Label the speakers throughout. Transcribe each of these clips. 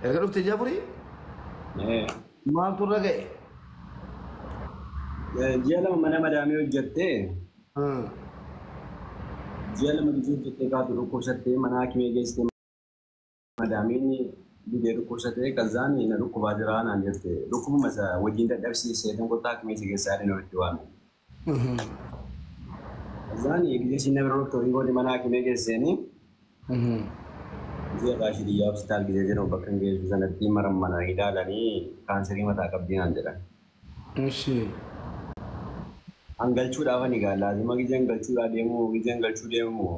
Speaker 1: Erga dhufte Jaapuri? Maaltu irra ga'e?
Speaker 2: Ji'a lama mana madaamee hojjettee ji'a lama gisee hojjettee kaatu dhukkubsattee mana hakimee geessitee madaamiin bidee dhukkubsattee kazaan na dhukkubaa jira naan jette dhukkubuma isa wajjin dadhabsiisee kan kottaa hakimee si keessaa dhina walitti waame. Kazaan gisee siin nama doktorii godhi mana hakimee geesseenii ji'a baashii biyyaa hospitaal gisee jedhamu bakka hin geessu sanatti mana ilaalanii kaanserii mataa qabdii naan jedhan. Anggalchuudhaaf ani gaa laazima gizeen galchuu deemu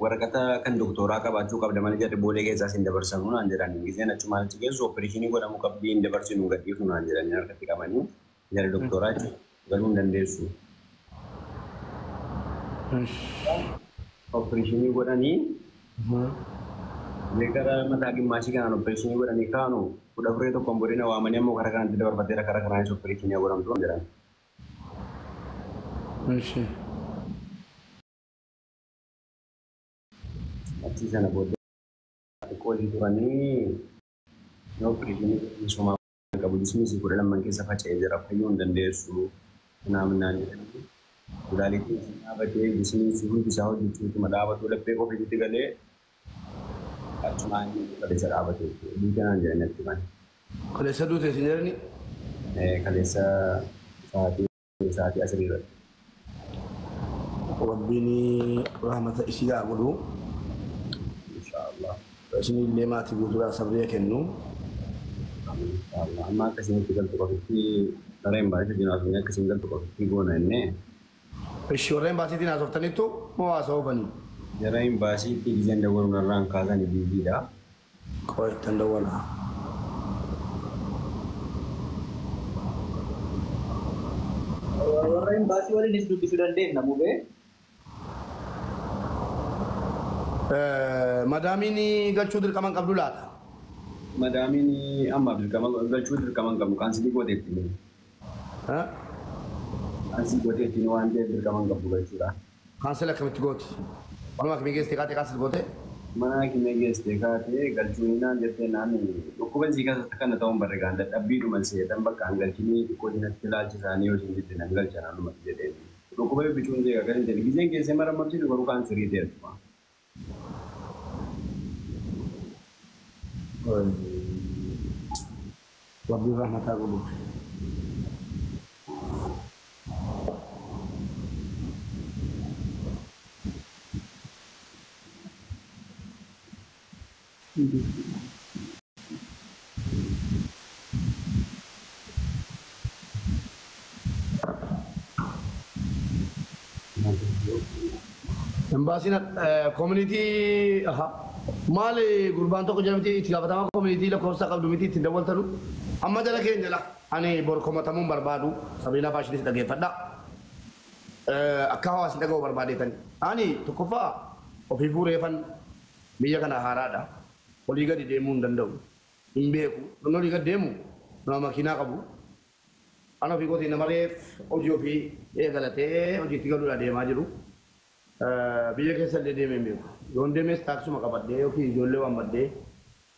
Speaker 2: waraqata kan doktoraa qabaachuu qabda mana jedhe boolee keessaa siin dabarsanuu naan jedhan gizeen achumaan achi geessu opereeshinii godhamu qabdii hin dabarsinu gadhiifnu naan jedhan harkatti qabanii jedhe doktoraa galuu hin dandeessu. Opereeshinii godhanii gara mataa gimmaashii kanaan opereeshinii godhanii kaanu kudha furee tokkoon godina waamanii ammoo karaa kanatti dabarfatee karaa kanaanis opereeshinii godhamtu jedhan. Achi sana booddee qoodii turanii yoo opereeshinii misoomaa qabu dismiisii kudha lamman keessa faca'ee jira fayyuu hin dandeessu naannaan jedhamu. Kulaaliitiin dhaabatee dismiisii hundi isaa hojjechuutu dhaabatu laphee qofiitti galee achumaan kaleessa dhaabatee duutanaan jedhanitti mani.
Speaker 1: Kaleessa duute isin jedhani?
Speaker 2: Kaleessa sa'aatii asirii irratti.
Speaker 1: Rabbiin rahmata isii haa godhu.
Speaker 2: Inshaallah.
Speaker 1: Isin illee maatii guutuudhaan sabree kennu.
Speaker 2: Inshaallah. Amma akkasitti galtu qofitti sareen baay'ee jiraatu akkasiin galtu qofitti goona innee.
Speaker 1: Ishi warreen baasiitiin haasoftaniittu moo haasa'oofanii?
Speaker 2: Jareen baasiitti gizeen dawwaluun irraan kaasan biibiidha.
Speaker 1: Qo'attan dawwalaa.
Speaker 3: Warreen baasii waliinis dubbisuu dandeenya mubee.
Speaker 1: Madaamiin galchuu dirqaman qabdu laata?
Speaker 2: Madaamiin amma galchuu dirqaman qabdu kaansilii gooteetti. Kaansilii gooteetti waan ta'eef dirqaman qabdu galchuudha.
Speaker 1: Kaansila akkamitti gooti? Walumaa akkamii geessitee kaatee kaansil goote?
Speaker 2: Mana hakimee geessitee kaatee galchuu hinaan jettee naani dhukkuban sii keessatti kana ta'uun barreegaan dadhabbiidhuma seetan bakka hangalchinii xiqqoo dinatti ilaalchisaanii yoo isin jettee nan galchan hallumatti jedhee. Dhukkuba bibbicuun seeqa kan hin jedhe gizeen geessee marammarsiisu garuu kaansirii ta'eetuma.
Speaker 1: Rabbi rahmataa godhuuf. Embaasiin community maal gurbaan tokko jedhamti itti gaafatamaa community lakkoofsa qabdu miti itti dawwaltanu amma jala keenya jala ani borkomatamuun barbaadu Sabiinaa Faashinis dhageeffadha akka hawaasni dhaga'u barbaadeetani ani tokkoffaa ofii fuureeffan biyya kana haaraadha olii gadi deemuu hin danda'u hin beeku namni olii gadi deemu nama makiinaa qabu ana ofii gootii namaree hojii ofii eegalatee hojiitti galuudha deemaa jiru. Biyya keessa illee deemee beeku. Yoon deemes taaksuma qabadhee yookiin ijoollee waan baddee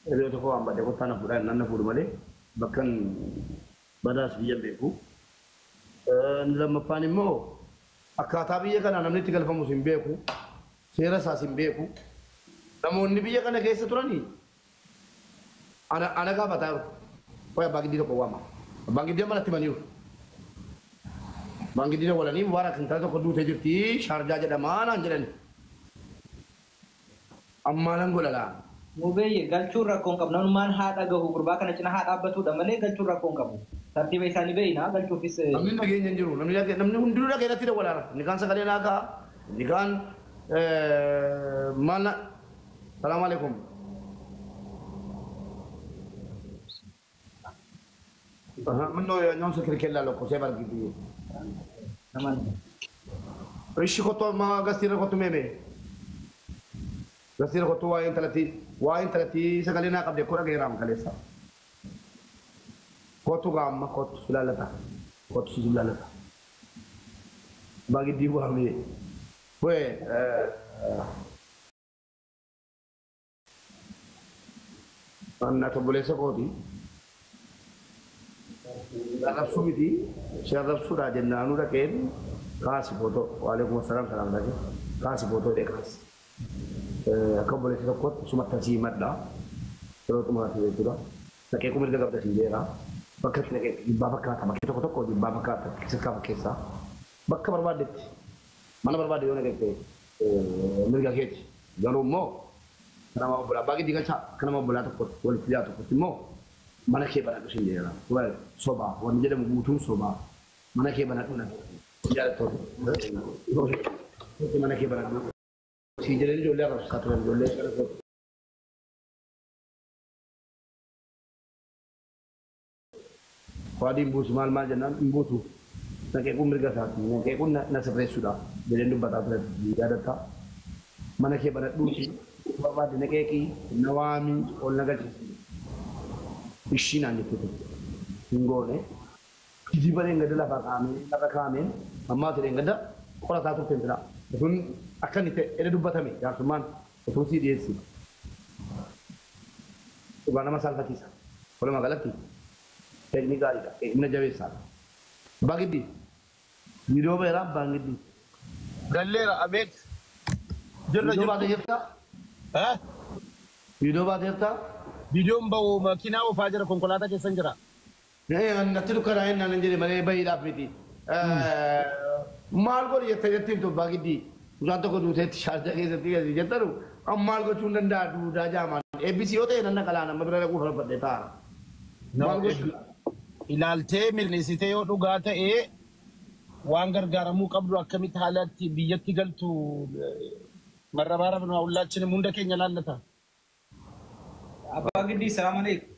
Speaker 1: hiriyoo tokko waan baddee kottaa na fuudhaa nan na fuudhu malee bakkan badaas biyya beeku. Lammaffaan immoo akkaataa biyya kana namni itti galfamus hin beeku. Seera isaas hin beeku. Namoonni biyya kana keessa turanii ana gaafataa jiru. Wayi abbaa giddii tokko waama. Abbaan giddii amma natti maniiru. Bang Gidi walani mubarak entah tu kedua terjadi Sharjah jadi mana jalan amalan gula lah
Speaker 3: mubey galchur rakon kab nan man hada gahu berbakan cina hada batu dan male galchur rakon kamu tapi besani be na galchur fis
Speaker 1: namni lagi nyanjuru namni hundu lagi ada tidak wala ni kan sekali naga ni kan mana Assalamualaikum منو نون سكر كلا لو كوسه بار كيدي
Speaker 3: نمان
Speaker 1: ريشي كوتو ما غاستير كوتو ميمي غاستير كوتو واين 30 سكالينا قبل كورا غيرام كاليسا كوتو غام كوتو سلالتا كوتو سلالتا باغي ديبو همي وي Anna tobbolessa kooti. Arrabsuu miti si arrabsuudha jennaanuu dhaqeen kaasi footoo waalaikum assalaam salaam dhaqee kaasi footoo dhee kaasi. Akka obboleessi tokkotti sumatti asii madda yeroo xumaatu jechuudha. Dhaqee kun mirga qabda siin jeeraa. Bakka itti dhaqee dhibbaa fakkaata bakkee tokko tokko dhibbaa fakkaata sirkaa fakkeessaa. Bakka barbaadetti mana barbaade yoo dhaqee mirga keeti. Garuu immoo nama obbolaa abbaa giddii galchaa akka nama obbolaa tokkotti walitti dhiyaatu tokkotti immoo mana kee banadhu siin jeeraa. Sobaa wanni jedhamu guutuun sobaa mana kee banadhu na jaalattoota. Mana kee banadhu. Si jedhanii ijoollee arrabsaa turan ijoollee arrabsaa. Waadi imbuusu maal jennaan imbuusu naqee kun mirga isaati naqee kun na sirreessuudha jedheen dubbataa ture yaadatta mana kee banadhuuti barbaade naqeeqii na waamii ol na galchisi ishii naan jettee hin goone hidii bareen gada lafa kaameen ammaa ta'een gada qorataa turteen jira kun akka inni ta'e dubbatame jaarsummaan osoo sii dhiyeessi dhugaa nama saalfachiisa walumaa galatti teknik gaariidha eegna jabeessaadha abbaa giddii viidiyoo beeraa abbaan giddii
Speaker 4: galleera abeet
Speaker 1: viidiyoo baatee jirtaa viidiyoo baatee jirtaa
Speaker 4: viidiyoon ba'u makiinaa oofaa jira konkolaataa keessan jira
Speaker 1: natti dukkanaa hin naan jedhe malee bahiidhaaf miti maal godhi jettee jettiif abbaa giddii Usaan tokko duuteetti shaarjaa keessatti gadi jettanu amma maal gochuu hin danda'a duudaa jaamaan eebbisii yoo ta'e nanna qalaan amma bira dhaquu farfadhe ta'a. Maal gochuu?
Speaker 4: Ilaaltee mirneessitee yoo dhugaa ta'ee waan gargaaramuu qabdu akkamitti haalatti biyyatti galtu marrabaara binaa hullaachini hunda keenya laallata.
Speaker 3: Abbaa Giddii salaam alaikum.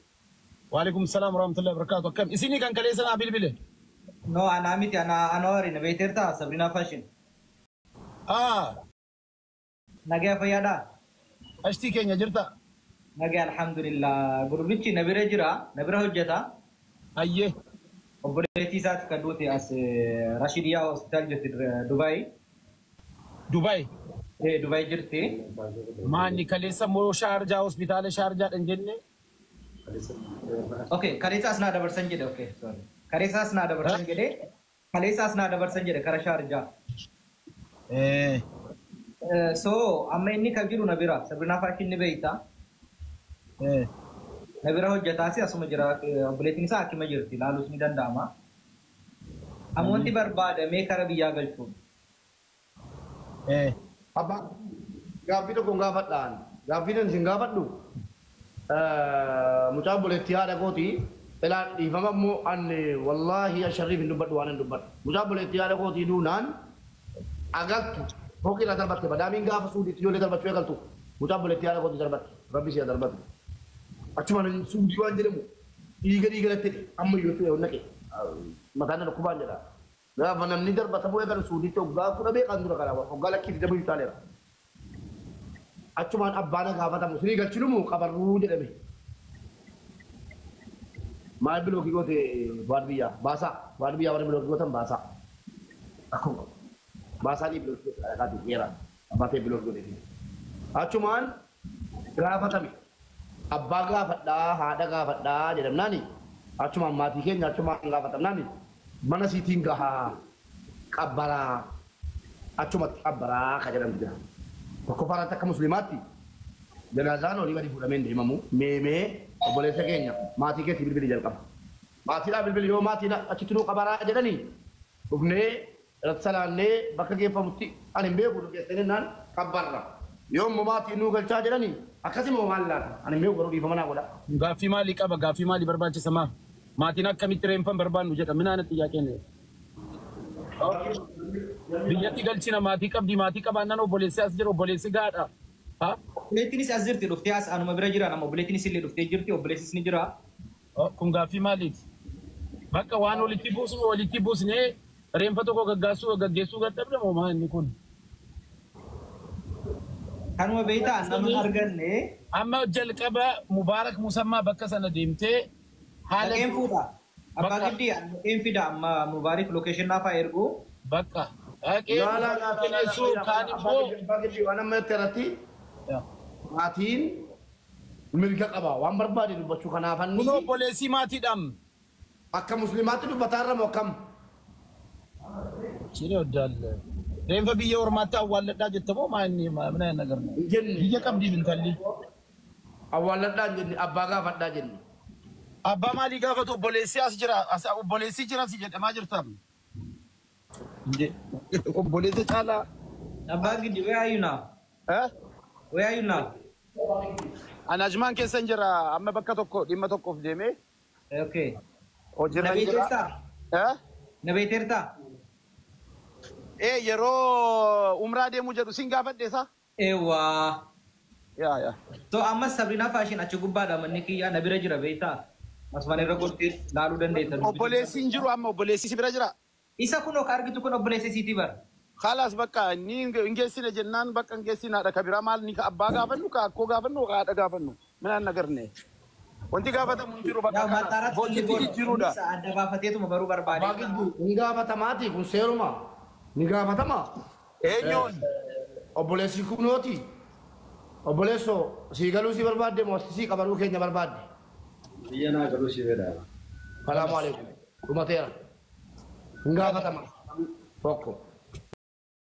Speaker 4: Waalaikum salaam warahmatullahi wabarakatuh. Akkam isinii kan kaleessa naa bilbile?
Speaker 3: No, ana miti ana wari na beeterta Sabrina Fashion. Nagaya fayyada.
Speaker 4: Ashtii keenya jirta?
Speaker 3: Nagaya alhamdulillah. Gurbichi na bira jira, na bira hojjeta.
Speaker 4: Ayyee.
Speaker 3: Obboleettii isaati kan duute as Rashidiyaa hospitaal jirti Dubaay.
Speaker 4: Dubaay?
Speaker 3: Dubaay jirti.
Speaker 4: Maanni kaleessa moo Shaarjaa hospitaala Shaarjaadhaan jenne?
Speaker 3: Okay, kaleessaas naa dabarsan jedhe. Okay, sorry. Kaleessaas naa dabarsan jedhe. Kaleessaas naa dabarsan jedhe kara Shaarjaa. So amma inni kan jiru na bira Sabrina Fashion ni beekta. Na bira hojjetaasi asuma jira obboleettiin isaa akkuma jirti laalus ni danda'ama. Amma wanti barbaadamee kara biyyaa galchuun.
Speaker 1: Abbaa gaaffii tokko gaafadhaan gaaffiin isin gaafadhu mucaa obboleettii haadha kooti ilaa dhiifama immoo ani wallaahi asharriif hin dubbadhu waan hin dubbadhu mucaa obboleettii haadha kootii duunaan agaltu foqii irraa darbatte badaamiin gaafa suudiitti ijoollee darbachuu eegaltu mucaa obboleettii haadha kootii darbatte rabbi si'a darbatu achuma suudii waan jedhamu dhiiga latte amma iyyootu yoo naqe mataan dhukkubaan jedha gaafa namni darbata bu'ee gara suudiitti hoggaa kudha beekan dura kana hoggaa lakkiitti dabuu taaleera achumaan abbaana gaafatamu sunii galchinumu qabarruu jedhame maal bilookii goote waan biyyaa baasaa warri bilookii gootan baasaa akkuma baasanii bilookii godhate dheeraa abbaatee bilookii godhate achumaan gaafatame abbaa gaafadhaa haadha gaafadhaa jedhamnaani achumaan maatii keenya achumaan gaafatamnaani mana siitiin gahaa qabbaraa achumatti qabbaraa ka jedhamtu jira tokko faraatti akka musliimaatti janaazaan olii gadi fuudhameen deemamu meemee obboleessa keenya maatii keetti bilbili jalqaba maatiidhaa bilbili yoo maatiin achitti nuu qabaraa jedhanii dhufnee salaannee bakka geeffamutti ani hin beeku dhugeessanii naan qabbarra yoo immoo maatiin nuu galchaa jedhanii akkasuma maal laata ani hin beeku garuu dhiifamanaa godha.
Speaker 4: Gaaffii maalii qaba gaaffii maalii barbaachisa maa maatiin akkamitti reenfan barbaannu jedha minaan xiyyaaqeen biyyatti galchina maatii qabdi maatii qabaannan obboleessi as jira obboleessi gaadha.
Speaker 3: Obboleettiinis as jirti dhuftee as anuma bira jira nama obboleettiinis illee dhuftee jirti obboleessis ni jira.
Speaker 4: Kun gaaffii maaliiti? Bakka waan walitti buusnee reenfa tokko gaggeessuu gadhabde moo maa inni kun?
Speaker 3: Kanuma beektaa nama arganne.
Speaker 4: Amma jalqaba Mubaarak Musammaa bakka sana deemtee
Speaker 3: haala dhaqeen fuudha. Abbaa Giddii dhaqeen fida amma Mubaarak lokeeshin naafaa ergu.
Speaker 4: Bakka dhaqeen kenneessuu kaan immoo
Speaker 1: abbaa Giddii waan amma itti irratti maatiin mirga qaba waan barbaade dubbachuu kanaafan
Speaker 4: Kun obboleessii maatiidhaam.
Speaker 1: akka muslimaatti dubbataarra moo akkam
Speaker 4: Sini oddal. Reenfa biyya ormaatti awwaalladhaa jette moo maanni mana ነገር ነው?
Speaker 1: hin jenne
Speaker 4: Biyya qabdi bintalli.
Speaker 1: awwaalladhaa hin jenne abbaa gaafadhaa jenne
Speaker 4: Abbaa maalii gaafatu obboleessii as jira. Obboleessii jira si jedhamaa jirtam. Obboleessa caalaa.
Speaker 3: Abbaa gidi, where are you now? Where are you now?
Speaker 4: Ana ajmaan keessan jira amma bakka tokko dhimma tokkoof deemee.
Speaker 3: Okay.
Speaker 4: Hojirra jira.
Speaker 3: Nabeeterta? Nabeeterta?
Speaker 4: Yeroo umraa deemuu jedhu sin gaafadheesa?
Speaker 3: Ewa.
Speaker 4: Yaa.
Speaker 3: So amma Sabrina fashion achi gubbaadha manni kiyyaa na bira jira beektaa? Asmaan irra gortis laaluu dandeessa.
Speaker 4: Obboleessiin jiru amma obboleessi si bira jira?
Speaker 3: Isa kun akka argitu kun obboleessa isiitii bara.
Speaker 4: Khalaas bakka ni ingeessine jennaan bakka ingeessinaadha kabira maal ni ka abbaa gaafannu ka akkoo gaafannu ka haadha gaafannu minaan nagarne. Wanti gaafatamu hin jiru bakka kana. Hojjetii jiruudha.
Speaker 3: Adda baafateetuma baruu barbaade.
Speaker 1: abbaa gidduu ni gaafatamaati kun seeruma ni gaafatama
Speaker 4: Eenyuun?
Speaker 1: obboleessi kunooti obboleesso sii galuu si barbaadde moo sii qabaruu keenya barbaadde
Speaker 2: Biyya naa galuu si fedha.
Speaker 1: salaamu alaikum dhumateera hin gaafatama tokko